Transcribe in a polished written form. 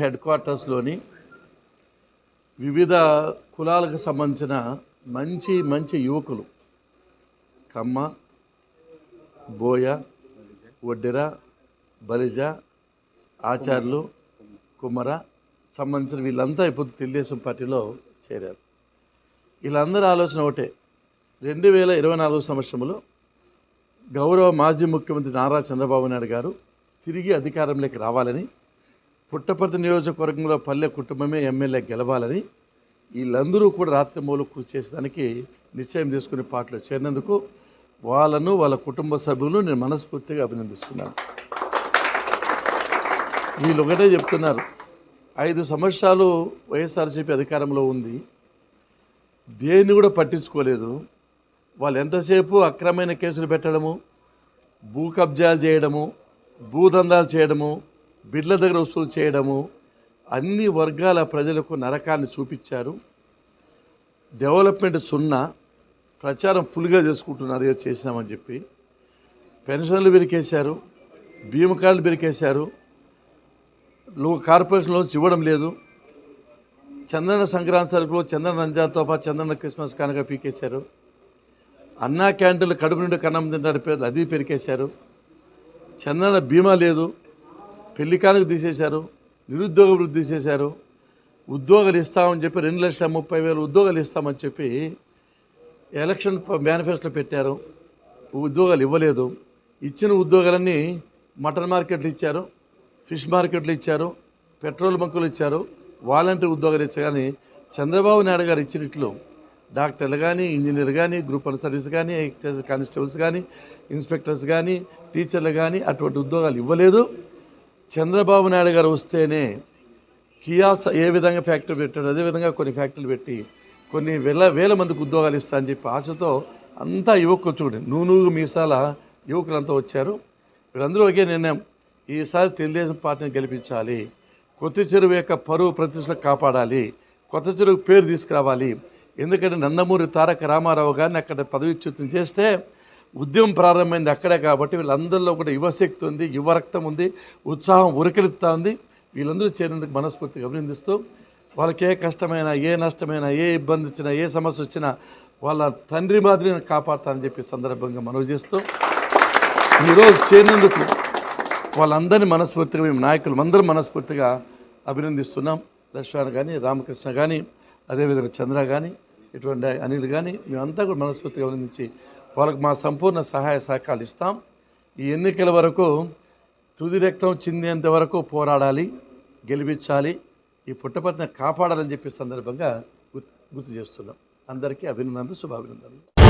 Head quarters లోని వివిధ కులాలకు సంబంధించిన మంచి మంచి యువకులు కమ్మ, బోయ, ఒడ్డెర, బలిజ, ఆచార్యులు, కుమ్మర సంబంధించిన వీళ్ళంతా ఇప్పుడు తెలుగుదేశం పార్టీలో చేరారు. వీళ్ళందరి ఆలోచన ఒకటే, 2024 సంవత్సరంలో గౌరవ మాజీ ముఖ్యమంత్రి నారా చంద్రబాబు నాయుడు గారు తిరిగి అధికారంలోకి రావాలని, పుట్టపర్తి నియోజకవర్గంలో పల్లె కుటుంబమే ఎమ్మెల్యే గెలవాలని వీళ్ళందరూ కూడా రాత్రింబవళ్ళు కృషి చేసేదానికి నిశ్చయం తీసుకునే పార్టీలో చేరినందుకు వాళ్ళను, వాళ్ళ కుటుంబ సభ్యులను నేను మనస్ఫూర్తిగా అభినందిస్తున్నాను. వీళ్ళు ఒకటే చెప్తున్నారు, 5 సంవత్సరాలు వైఎస్ఆర్సీపీ అధికారంలో ఉంది, దేన్ని కూడా పట్టించుకోలేదు. వాళ్ళు ఎంతసేపు అక్రమైన కేసులు పెట్టడము, భూ కబ్జాలు చేయడము, భూదందాలు చేయడము, బిడ్ల దగ్గర వసూలు చేయడము, అన్ని వర్గాల ప్రజలకు నరకాన్ని చూపించారు. డెవలప్మెంట్ సున్నా, ప్రచారం ఫుల్గా చేసుకుంటున్నారు ఏదో చేసినామని చెప్పి. పెన్షన్లు బెరికేశారు, భీమ కార్డులు బెరికేశారు, కార్పొరేషన్ లోన్స్ ఇవ్వడం లేదు. చంద్రన్న సంక్రాంతి సరుకులు, చంద్రన్న రంజాన్తో పాటు చంద్రన్న క్రిస్మస్ కానుక పీకేశారు. అన్నా క్యాంటీన్లు కడుపు నుండి కన్నం తింటారు పేరు అది పెరికేశారు. చంద్రన్న బీమా లేదు, పెళ్లి కానుక తీసేశారు, నిరుద్యోగ వృద్ధి తీసేశారు. ఉద్యోగాలు ఇస్తామని చెప్పి 2,30,000 ఉద్యోగాలు ఇస్తామని చెప్పి ఎలక్షన్ మేనిఫెస్టోలో పెట్టారు. ఉద్యోగాలు ఇవ్వలేదు. ఇచ్చిన ఉద్యోగాలన్నీ మటన్ మార్కెట్లు ఇచ్చారు, ఫిష్ మార్కెట్లు ఇచ్చారు, పెట్రోల్ బంకులు ఇచ్చారు, వాలంటీర్ ఉద్యోగాలు ఇచ్చారు. కానీ చంద్రబాబు నాయుడు గారు ఇచ్చినట్లు డాక్టర్లు కానీ, ఇంజనీర్లు కానీ, గ్రూప్ 1 సర్వీస్ కానీ, కానిస్టేబుల్స్ కానీ, ఇన్స్పెక్టర్స్ కానీ, టీచర్లు కానీ అటువంటి ఉద్యోగాలు ఇవ్వలేదు. చంద్రబాబు నాయుడు గారు వస్తేనే కియాస్ ఏ విధంగా ఫ్యాక్టరీ పెట్టాడు, అదేవిధంగా కొన్ని ఫ్యాక్టరీలు పెట్టి కొన్ని వేల మందికి ఉద్యోగాలు ఇస్తా అని చెప్పి ఆశతో అంతా యువకులు చూడండి, నూనూగు మీసాల యువకులంతా వచ్చారు. వీళ్ళందరూ ఒకే నిర్ణయం, ఈసారి తెలుగుదేశం పార్టీని గెలిపించాలి, కొత్త చెరువు యొక్క పరువు ప్రతిష్టలు కాపాడాలి, కొత్త చెరువు పేరు తీసుకురావాలి. ఎందుకంటే నందమూరి తారక రామారావు గారిని అక్కడ పదవిచ్యుతం చేస్తే ఉద్యమం ప్రారంభమైంది అక్కడే. కాబట్టి వీళ్ళందరిలో కూడా యువశక్తి ఉంది, యువ రక్తం ఉంది, ఉత్సాహం ఉరకలిస్తా ఉంది. వీళ్ళందరూ చేరినందుకు మనస్ఫూర్తిగా అభినందిస్తూ, వాళ్ళకి ఏ కష్టమైనా, ఏ నష్టమైనా, ఏ ఇబ్బంది వచ్చినా, ఏ సమస్య వచ్చినా వాళ్ళ తండ్రి మాదిరిని కాపాడతానని చెప్పి సందర్భంగా మనవి చేస్తూ, ఈరోజు చేరినందుకు వాళ్ళందరినీ మనస్ఫూర్తిగా మేము నాయకులు అందరం మనస్ఫూర్తిగా అభినందిస్తున్నాం. లక్ష్మణ్ కానీ, రామకృష్ణ కానీ, అదేవిధంగా చంద్ర కానీ, ఇటువంటి అనిల్ కానీ మేమంతా కూడా మనస్ఫూర్తిగా అభినందించి వాళ్ళకు మా సంపూర్ణ సహాయ సహకారాలు ఇస్తాం. ఈ ఎన్నికల వరకు తుది రక్తం చిందేంత వరకు పోరాడాలి, గెలిపించాలి, ఈ పుట్టపర్తిని కాపాడాలని చెప్పే సందర్భంగా గుర్తు చేస్తున్నాం. అందరికీ అభినందనలు, శుభాభినందనలు.